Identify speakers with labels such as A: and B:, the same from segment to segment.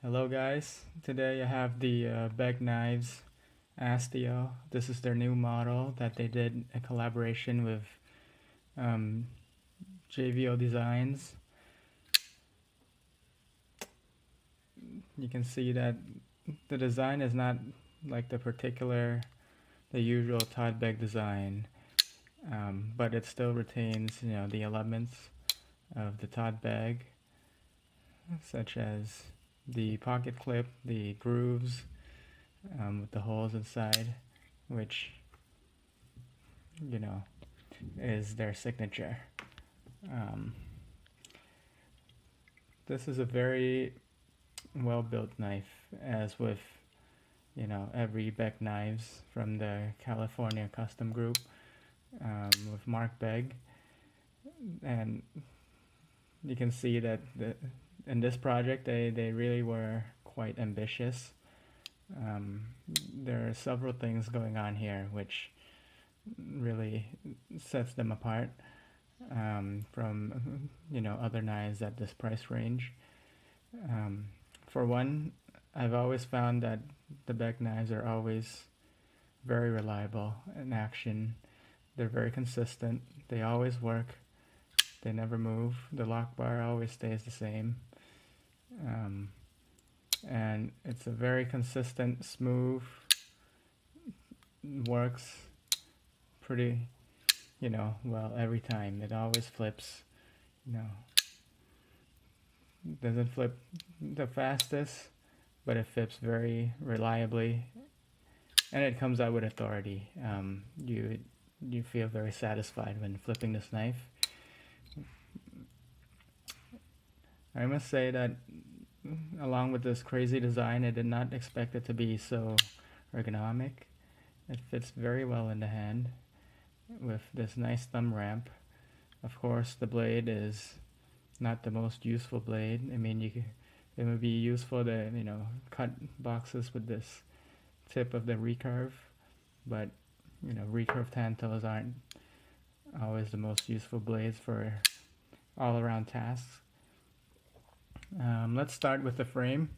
A: Hello guys, today I have the Begg knives Astio. This is their new model that they did a collaboration with um, JVO Designs. You can see that the design is not like the usual Todd Begg design, but it still retains, the elements of the Todd Begg, such as the pocket clip, the grooves with the holes inside, which, you know, is their signature. Um, this is a very well built knife, as with every Beck knives from the California Custom Group with Mark Begg, and you can see that in this project they really were quite ambitious. Um, there are several things going on here which really sets them apart from other knives at this price range. For one, I've always found that the Beck knives are always very reliable in action. They're very consistent. They always work. They never move. The lock bar always stays the same. Um, and it's a very consistent, smooth, works pretty, well every time. It always flips, you know, doesn't flip the fastest, but it flips very reliably, and it comes out with authority. You feel very satisfied when flipping this knife. I must say that along with this crazy design, I did not expect it to be so ergonomic. It fits very well in the hand with this nice thumb ramp. Of course, the blade is not the most useful blade. I mean, it would be useful to cut boxes with this tip of the recurve, but recurved hand tools aren't always the most useful blades for all around tasks. Let's start with the frame.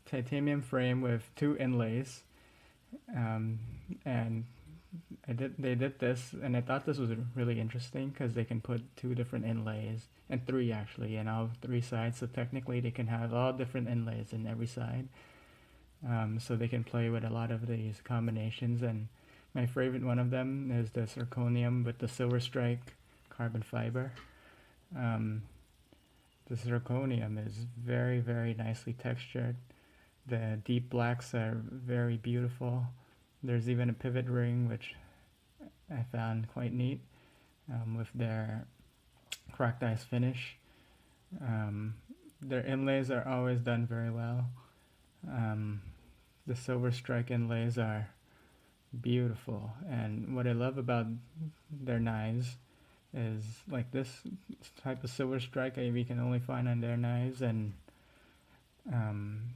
A: Titanium frame with two inlays, and they did this, and I thought this was really interesting because they can put two different inlays, and three actually, and all three sides. So technically, they can have all different inlays in every side. So they can play with a lot of these combinations, and my favorite one of them is the zirconium with the silver strike carbon fiber. Um, the zirconium is very, very nicely textured. The deep blacks are very beautiful. There's even a pivot ring, which I found quite neat, with their cracked ice finish. Um, their inlays are always done very well. The silver strike inlays are beautiful, and what I love about their knives is like this type of silver strike we can only find on their knives, and um,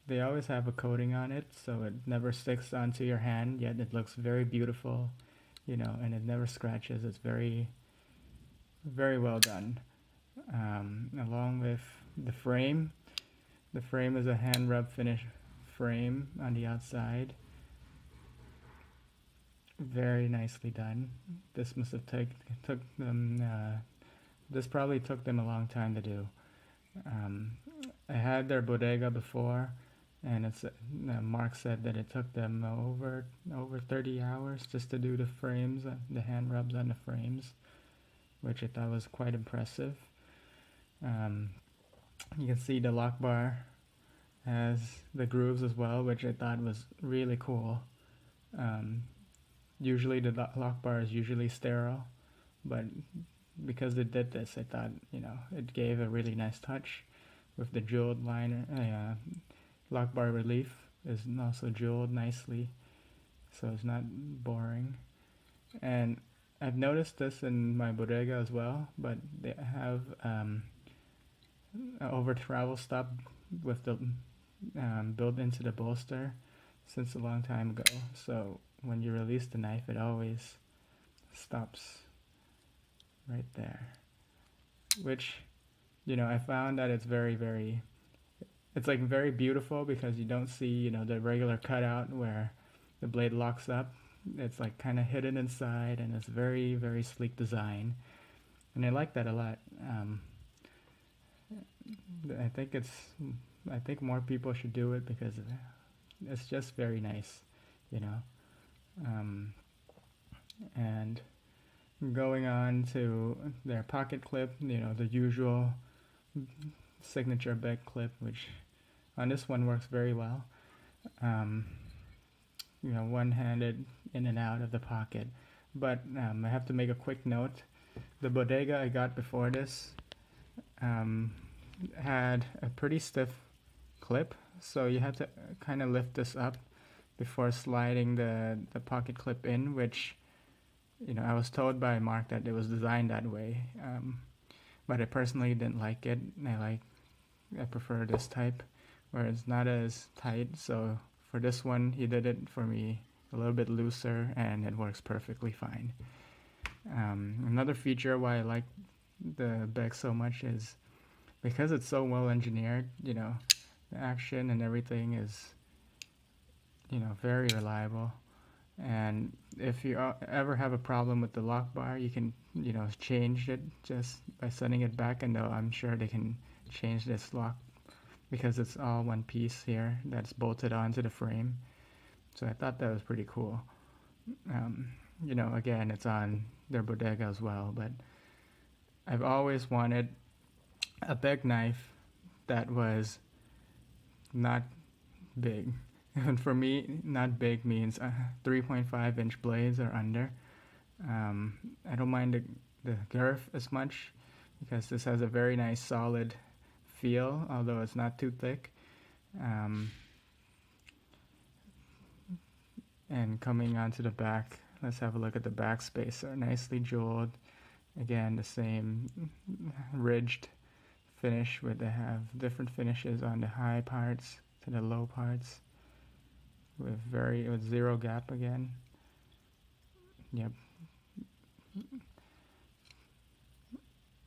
A: they always have a coating on it, so it never sticks onto your hand, yet it looks very beautiful, and it never scratches. It's very, very well done. Along with the frame, the frame is a hand rub finish frame on the outside. Very nicely done. This must have took them. This probably took them a long time to do. Um, I had their bodega before, and Mark said that it took them over 30 hours just to do the frames, the hand rubs on the frames, which I thought was quite impressive. You can see the lock bar has the grooves as well, which I thought was really cool. Usually the lock bar is usually sterile, but because they did this, I thought it gave a really nice touch with the jeweled liner. Lock bar relief is also jeweled nicely, so it's not boring. And I've noticed this in my bodega as well, but they have over travel stop with the built into the bolster since a long time ago. So when you release the knife, it always stops right there, which I found that it's it's like very beautiful because you don't see, the regular cutout where the blade locks up. It's like kind of hidden inside, and it's very, very sleek design, and I like that a lot. I think I think more people should do it because it's just very nice, you know. Um, and going on to their pocket clip, the usual signature Begg clip, which on this one works very well. Um, one-handed in and out of the pocket. But I have to make a quick note. The bodega I got before this um, had a pretty stiff clip, so you have to kind of lift this up before sliding the pocket clip in, which I was told by Mark that it was designed that way, but I personally didn't like it. I prefer this type where it's not as tight. So for this one, he did it for me a little bit looser, and it works perfectly fine. Another feature why I like the Begg so much is because it's so well engineered. The action and everything is very reliable. And if you ever have a problem with the lock bar, you can change it just by sending it back, and I'm sure they can change this lock because it's all one piece here that's bolted onto the frame. So I thought that was pretty cool. Again, it's on their bodega as well, but I've always wanted a Begg knife that was not big. And for me, not big means 3.5-inch blades or under. I don't mind the girth as much because this has a very nice solid feel, although it's not too thick. And coming onto the back, let's have a look at the back spacer. Nicely jeweled. Again, the same ridged finish where they have different finishes on the high parts to the low parts with zero gap again. Yep.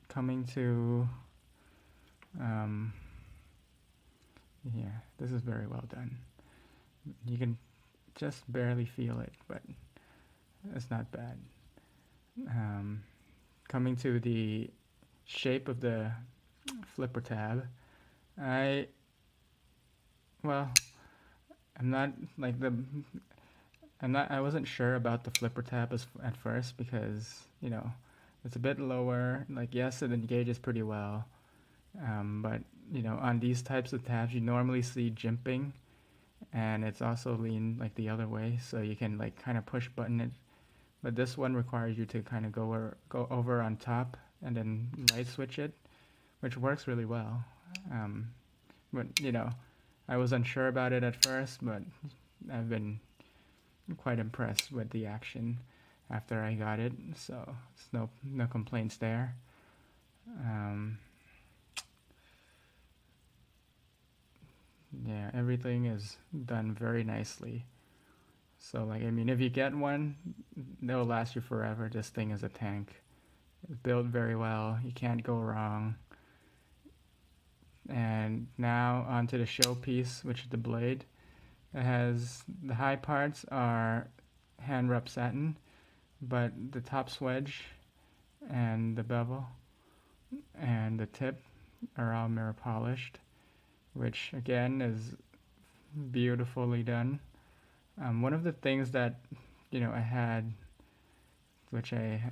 A: Coming to yeah, this is very well done. You can just barely feel it, but it's not bad. Coming to the shape of the flipper tab, I wasn't sure about the flipper tab at first because it's a bit lower. Like, yes, it engages pretty well, but on these types of tabs you normally see jimping, and it's also leaned like the other way, so you can like kind of push button it. But this one requires you to kind of go over on top and then light switch it, which works really well. But I was unsure about it at first, but I've been quite impressed with the action after I got it, so it's no complaints there. Yeah, everything is done very nicely. So if you get one, they'll last you forever. This thing is a tank. It's built very well. You can't go wrong. And now onto the showpiece, which is the blade. It has the high parts are hand wrapped satin, but the top swedge and the bevel and the tip are all mirror polished, which again is beautifully done. One of the things that I had, which I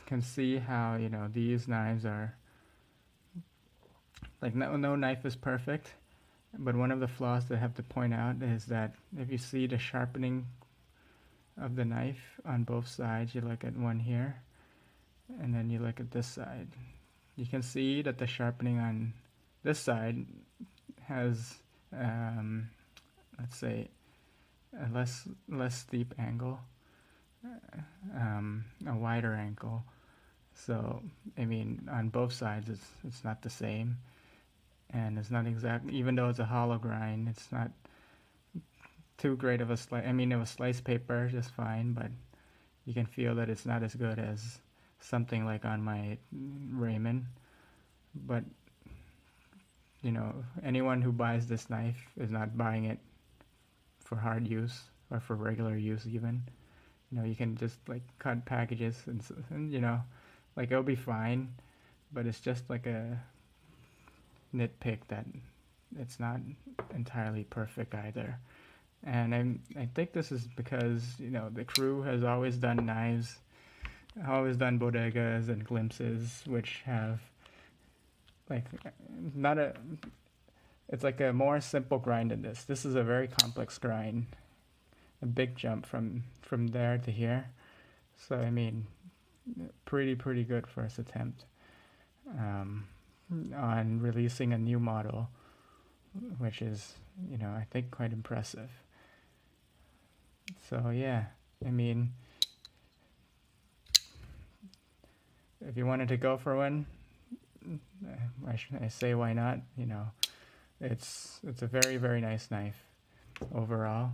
A: can see how these knives are like no knife is perfect, but one of the flaws that I have to point out is that if you see the sharpening of the knife on both sides, you look at one here and then you look at this side, you can see that the sharpening on this side has let's say a less steep angle, a wider angle. So on both sides it's not the same, and it's not exactly, even though it's a hollow grind, it's not too great of a slice. It was sliced paper just fine, but you can feel that it's not as good as something like on my Raymond. But you know, anyone who buys this knife is not buying it for hard use or for regular use even. You know, you can just like cut packages and you know, like it'll be fine, but it's just like a nitpick that it's not entirely perfect either. And I think this is because, you know, the crew has always done knives, always done bodegas and glimpses, which have like not a it's like a more simple grind than this. This is a very complex grind, a big jump from there to here. So I mean, pretty good first attempt on releasing a new model, which is, you know, I think quite impressive. So yeah, I mean, if you wanted to go for one, I say why not? You know, it's a very nice knife overall.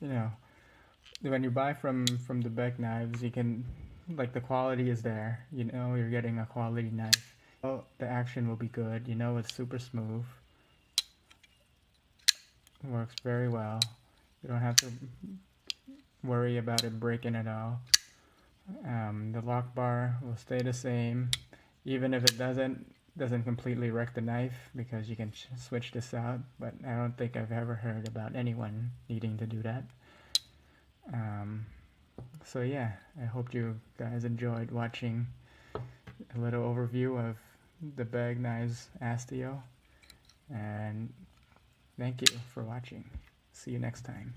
A: You know, when you buy from the Begg knives, you can, like, the quality is there. You know, you're getting a quality knife. Oh, the action will be good. You know, it's super smooth. It works very well. You don't have to worry about it breaking at all. The lock bar will stay the same, even if it doesn't completely wreck the knife, because you can switch this out. But I don't think I've ever heard about anyone needing to do that. So yeah, I hope you guys enjoyed watching a little overview of the Begg knives Astio, and thank you for watching. See you next time.